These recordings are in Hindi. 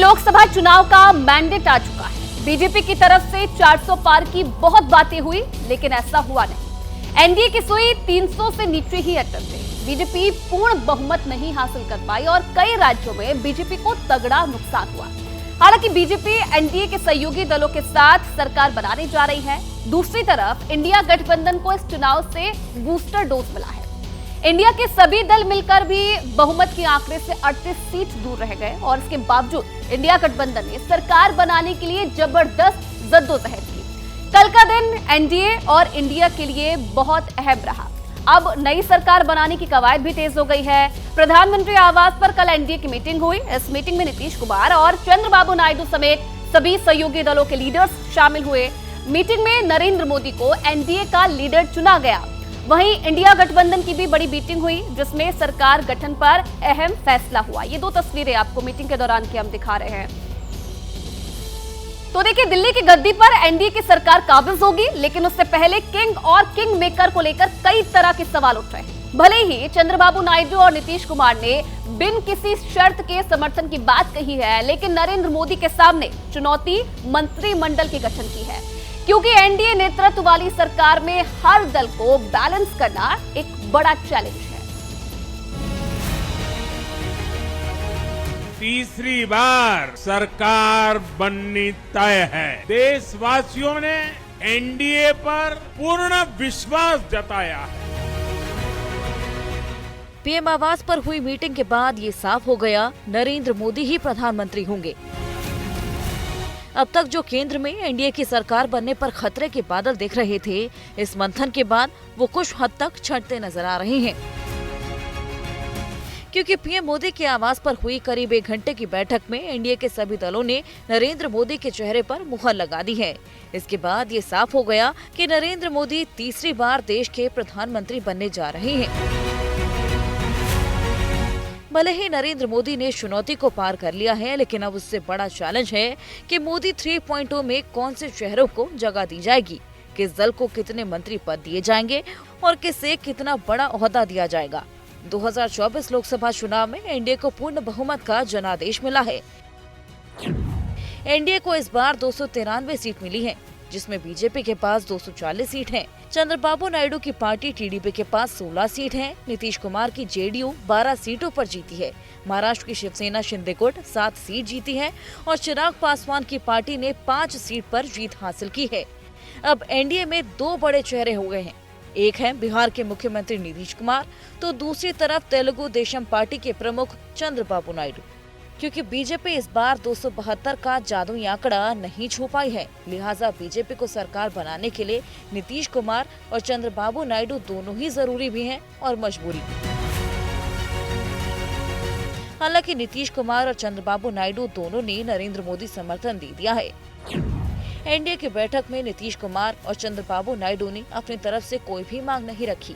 लोकसभा चुनाव का मैंडेट आ चुका है। बीजेपी की तरफ से 400 पार की बहुत बातें हुई, लेकिन ऐसा हुआ नहीं। एनडीए की सुई 300 से नीचे ही अटक गई। बीजेपी पूर्ण बहुमत नहीं हासिल कर पाई और कई राज्यों में बीजेपी को तगड़ा नुकसान हुआ। हालांकि बीजेपी एनडीए के सहयोगी दलों के साथ सरकार बनाने जा रही है। दूसरी तरफ इंडिया गठबंधन को इस चुनाव से बूस्टर डोज मिला है। इंडिया के सभी दल मिलकर भी बहुमत के आंकड़े से 38 सीट दूर रह गए और इसके बावजूद इंडिया गठबंधन ने सरकार बनाने के लिए जबरदस्त जद्दोजहद की। कल का दिन एनडीए और इंडिया के लिए बहुत अहम रहा। अब नई सरकार बनाने की कवायद भी तेज हो गई है। प्रधानमंत्री आवास पर कल एनडीए की मीटिंग हुई। इस मीटिंग में नीतीश कुमार और चंद्रबाबू नायडू समेत सभी सहयोगी दलों के लीडर्स शामिल हुए। मीटिंग में नरेंद्र मोदी को एनडीए का लीडर चुना गया। वहीं इंडिया गठबंधन की भी बड़ी मीटिंग हुई, जिसमें सरकार गठन पर अहम फैसला हुआ। ये दो तस्वीरें आपको मीटिंग के दौरान की हम दिखा रहे हैं। तो देखिए, दिल्ली की गद्दी पर एनडीए की सरकार काबिज होगी, लेकिन उससे पहले किंग और किंग मेकर को लेकर कई तरह के सवाल उठ रहे हैं। भले ही चंद्रबाबू नायडू और नीतीश कुमार ने बिन किसी शर्त के समर्थन की बात कही है, लेकिन नरेंद्र मोदी के सामने चुनौती मंत्रिमंडल के गठन की है, क्योंकि एनडीए नेतृत्व वाली सरकार में हर दल को बैलेंस करना एक बड़ा चैलेंज है। तीसरी बार सरकार बननी तय है। देशवासियों ने एनडीए पर पूर्ण विश्वास जताया है। पीएम आवास पर हुई मीटिंग के बाद ये साफ हो गया, नरेंद्र मोदी ही प्रधानमंत्री होंगे। अब तक जो केंद्र में एनडीए की सरकार बनने पर खतरे के बादल दिख रहे थे, इस मंथन के बाद वो कुछ हद तक छंटते नजर आ रहे हैं, क्योंकि पीएम मोदी के आवास पर हुई करीब 1 घंटे की बैठक में एनडीए के सभी दलों ने नरेंद्र मोदी के चेहरे पर मुहर लगा दी है। इसके बाद ये साफ हो गया कि नरेंद्र मोदी तीसरी बार देश के प्रधानमंत्री बनने जा रहे हैं। भले ही नरेंद्र मोदी ने चुनौती को पार कर लिया है, लेकिन अब उससे बड़ा चैलेंज है कि मोदी 3.0 में कौन से शहरों को जगह दी जाएगी, किस दल को कितने मंत्री पद दिए जाएंगे और किसे कितना बड़ा ओहदा दिया जाएगा। 2024 लोकसभा चुनाव में एनडीए को पूर्ण बहुमत का जनादेश मिला है। एनडीए को इस बार 293 सीट मिली है, जिसमें बीजेपी के पास 240 सीट हैं। चंद्रबाबू नायडू की पार्टी टीडीपी के पास 16 सीट हैं। नीतीश कुमार की जेडीयू 12 सीटों पर जीती है। महाराष्ट्र की शिवसेना शिंदे गुट 7 सीट जीती है और चिराग पासवान की पार्टी ने 5 सीट पर जीत हासिल की है। अब एनडीए में 2 बड़े चेहरे हो गए हैं। एक है बिहार के मुख्यमंत्री नीतीश कुमार, तो दूसरी तरफ तेलुगु देशम पार्टी के प्रमुख चंद्रबाबू नायडू। क्योंकि बीजेपी इस बार 272 का जादुई आंकड़ा नहीं छू पाई है, लिहाजा बीजेपी को सरकार बनाने के लिए नीतीश कुमार और चंद्रबाबू नायडू दोनों ही जरूरी भी हैं और मजबूरी। हालांकि नीतीश कुमार और चंद्रबाबू नायडू दोनों ने नरेंद्र मोदी समर्थन दे दिया है। एनडीए की बैठक में नीतीश कुमार और चंद्रबाबू नायडू ने अपनी तरफ से कोई भी मांग नहीं रखी।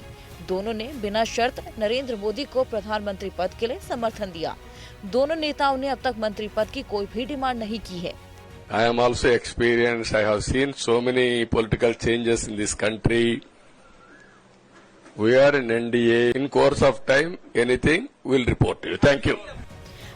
दोनों ने बिना शर्त नरेंद्र मोदी को प्रधानमंत्री पद के लिए समर्थन दिया। दोनों नेताओं ने अब तक मंत्री पद की कोई भी डिमांड नहीं की है। I am also experienced. I have seen so many political changes in this country. We are in NDA. In course of time, anything we'll report to you. Thank you.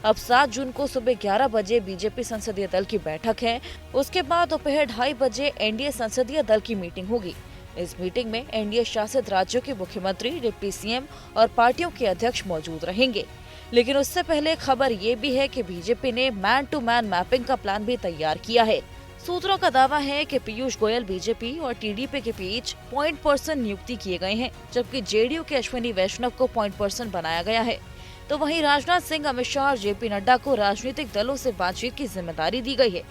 अब 7 जून को सुबह 11 बजे बीजेपी संसदीय दल की बैठक है। उसके बाद दोपहर 2:30 बजे एनडीए संसदीय दल की मीटिंग होगी। इस मीटिंग में एनडीए शासित राज्यों के मुख्यमंत्री, डिप्टी सीएम और पार्टियों के अध्यक्ष मौजूद रहेंगे। लेकिन उससे पहले खबर ये भी है कि बीजेपी ने मैन टू मैन मैपिंग का प्लान भी तैयार किया है। सूत्रों का दावा है कि पीयूष गोयल बीजेपी और टीडीपी के बीच पॉइंट पर्सन नियुक्ति किए गए हैं, जबकि जेडीयू के अश्विनी वैष्णव को पॉइंट पर्सन बनाया गया है। तो वहीं राजनाथ सिंह, अमित शाह और जेपी नड्डा को राजनीतिक दलों से बातचीत की जिम्मेदारी दी गई है।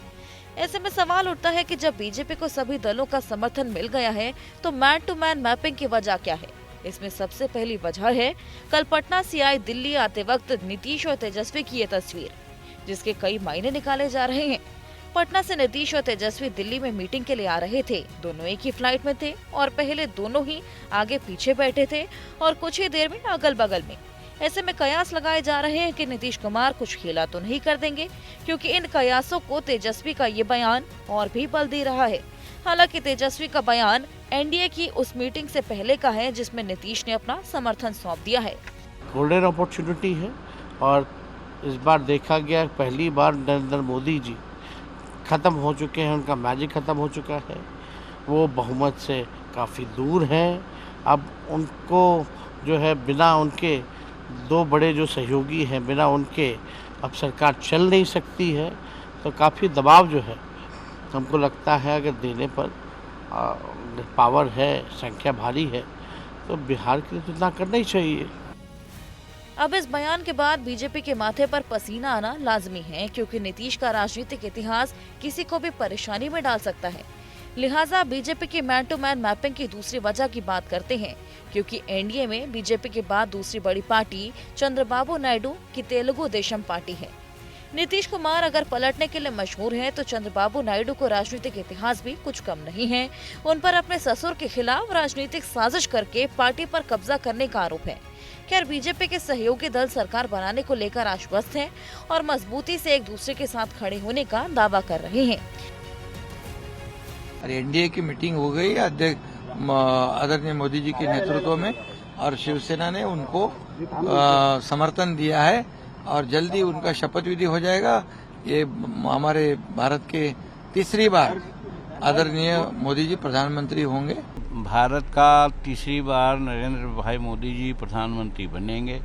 ऐसे में सवाल उठता है कि जब बीजेपी को सभी दलों का समर्थन मिल गया है, तो मैन टू मैन मैपिंग की वजह क्या है? इसमें सबसे पहली वजह है कल पटना से आए दिल्ली आते वक्त नीतीश और तेजस्वी की ये तस्वीर, जिसके कई मायने निकाले जा रहे हैं। पटना से नीतीश और तेजस्वी दिल्ली में मीटिंग के लिए आ रहे थे। दोनों एक ही फ्लाइट में थे और पहले दोनों ही आगे पीछे बैठे थे और कुछ ही देर में अगल बगल में। ऐसे में कयास लगाए जा रहे हैं कि नीतीश कुमार कुछ खेला तो नहीं कर देंगे, क्योंकि इन कयासों को तेजस्वी का ये बयान और भी बल दे रहा है। हालांकि तेजस्वी का बयान एनडीए की उस मीटिंग से पहले का है, जिसमें नीतीश ने अपना समर्थन सौंप दिया है। गोल्डन अपॉर्चुनिटी है और इस बार देखा गया पहली बार नरेंद्र मोदी जी ख़त्म हो चुके हैं, उनका मैजिक ख़त्म हो चुका है, वो बहुमत से काफ़ी दूर हैं। अब उनको जो है बिना उनके दो बड़े जो सहयोगी हैं, बिना उनके अब सरकार चल नहीं सकती है। तो काफ़ी दबाव जो है हमको लगता है अगर देने पर पावर है, संख्या भारी है, तो बिहार के लिए तो इतना करना ही चाहिए। अब इस बयान के बाद बीजेपी के माथे पर पसीना आना लाजमी है, क्योंकि नीतीश का राजनीतिक इतिहास किसी को भी परेशानी में डाल सकता है। लिहाजा बीजेपी की मैन टू मैन मैपिंग की दूसरी वजह की बात करते हैं, क्योंकि एनडीए में बीजेपी के बाद दूसरी बड़ी पार्टी चंद्रबाबू नायडू की तेलुगु देशम पार्टी है। नीतीश कुमार अगर पलटने के लिए मशहूर हैं, तो चंद्रबाबू नायडू को राजनीतिक इतिहास भी कुछ कम नहीं है। उन पर अपने ससुर के खिलाफ राजनीतिक साजिश करके पार्टी पर कब्जा करने का आरोप है। खैर, बीजेपी के सहयोगी दल सरकार बनाने को लेकर आश्वस्त हैं और मजबूती से एक दूसरे के साथ खड़े होने का दावा कर रहे हैं। एनडीए की मीटिंग हो गई आदरणीय मोदी जी के नेतृत्व में, और शिवसेना ने उनको समर्थन दिया है और जल्दी उनका शपथ विधि हो जाएगा। ये हमारे भारत के तीसरी बार आदरणीय मोदी जी प्रधानमंत्री होंगे। भारत का तीसरी बार नरेंद्र भाई मोदी जी प्रधानमंत्री बनेंगे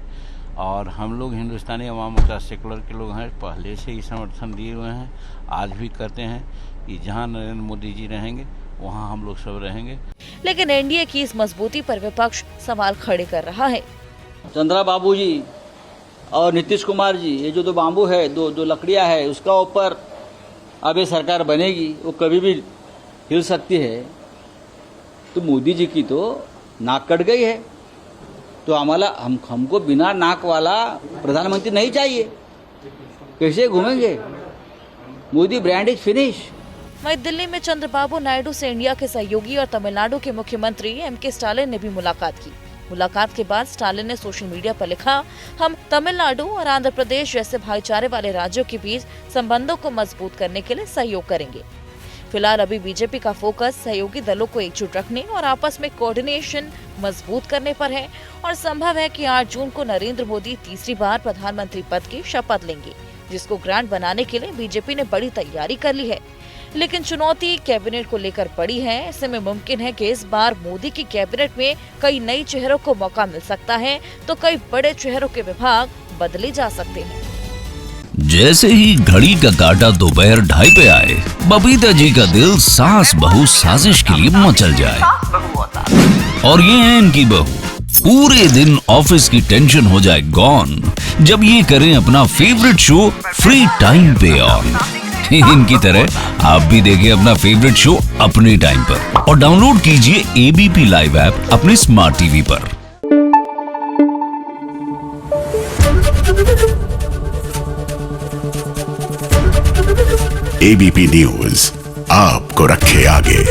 और हम लोग हिंदुस्तानी अवाम मोर्चा सेकुलर के लोग हैं, पहले से ही समर्थन दिए हुए हैं, आज भी करते हैं कि जहां नरेंद्र मोदी जी रहेंगे वहां हम लोग सब रहेंगे। लेकिन एनडीए की इस मजबूती पर विपक्ष सवाल खड़े कर रहा है। चंद्रबाबू जी और नीतीश कुमार जी, ये जो दो बाम्बू है, दो लकड़ियां है, उसका ऊपर अब ये सरकार बनेगी, वो कभी भी हिल सकती है। तो मोदी जी की तो नाक कट गई है, तो हमको बिना नाक वाला प्रधानमंत्री नहीं चाहिए। कैसे घूमेंगे? Modi brand is finish. वहीं दिल्ली में चंद्रबाबू नायडू से इंडिया के सहयोगी और तमिलनाडु के मुख्यमंत्री एमके स्टालिन ने भी मुलाकात की। मुलाकात के बाद स्टालिन ने सोशल मीडिया पर लिखा, हम तमिलनाडु और आंध्र प्रदेश जैसे भाईचारे वाले राज्यों के बीच संबंधों को मजबूत करने के लिए सहयोग करेंगे। फिलहाल अभी बीजेपी का फोकस सहयोगी दलों को एकजुट रखने और आपस में कोऑर्डिनेशन मजबूत करने पर है और संभव है कि 8 जून को नरेंद्र मोदी तीसरी बार प्रधानमंत्री पद की शपथ लेंगे, जिसको ग्रांड बनाने के लिए बीजेपी ने बड़ी तैयारी कर ली है। लेकिन चुनौती कैबिनेट को लेकर बड़ी है। ऐसे में मुमकिन है कि इस बार मोदी की कैबिनेट में कई नए चेहरों को मौका मिल सकता है, तो कई बड़े चेहरों के विभाग बदले जा सकते हैं। जैसे ही घड़ी का काटा दोपहर 2:30 पे आए, बबीता जी का दिल सास बहू साजिश के लिए मचल जाए। और ये है इनकी बहू, पूरे दिन ऑफिस की टेंशन हो जाए गॉन जब ये करें अपना फेवरेट शो फ्री टाइम पे ऑन। इनकी तरह आप भी देखिए अपना फेवरेट शो अपने टाइम पर और डाउनलोड कीजिए एबीपी लाइव ऐप अपने स्मार्ट टीवी पर। एबीपी न्यूज आपको रखे आगे।